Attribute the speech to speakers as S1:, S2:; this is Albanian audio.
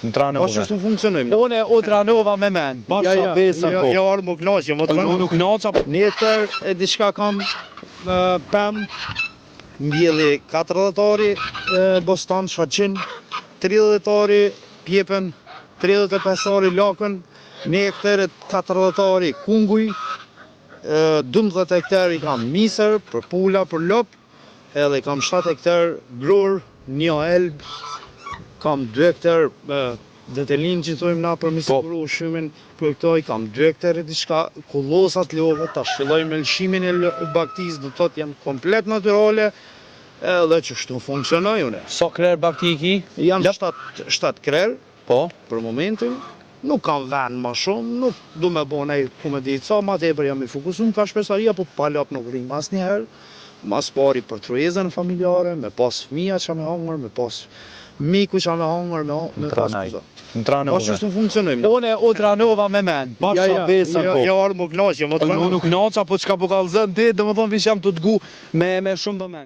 S1: Në Tranova.
S2: Po çështu funksionojmë.
S1: Unë u Tranova me men.
S2: Ja, jo ardhë më knaqje, më të
S1: Unë nuk naqa.
S2: Netër e diçka kam pëm, mbjelli 40-ori Bostan Shfaqin, 30-ori Pjepën, 35-ori Lakën, netër 40-ori Kunguj, 12 hektar i kam misër, për pula, për lop, edhe kam 7 hektar grur, 1 elb, kam 2 hektar detelin që thojmë na për mi siguru ushqimin, për këto i kam 2 hektar e diçka, kullosat love, ta shfilloj me lëshimin e baktis, do të thotë janë komplet natyrale, edhe që shtu funksionoj une.
S1: Sa krer bakti i ki?
S2: Janë 7 krer,
S1: Po.
S2: për momentin, nuk kam vend ma shumë, nuk du me bo nej ku me ditë sa, ma tepër jam i fokusum ka shpesaria, po palop nuk rrim as njëherë, mas pari për truezën familjare, me pas fëmija që me hangër, me pas miku që me hangër, me pas kuza.
S1: Në Tranova.
S2: Po çështu funksionojmë.
S1: Unë u Tranova me men.
S2: Jo ardhë më knaqje, më të
S1: Unë nuk naqa, po çka po kallëzën ti, domethënë vish jam të gu me shumë vëmen.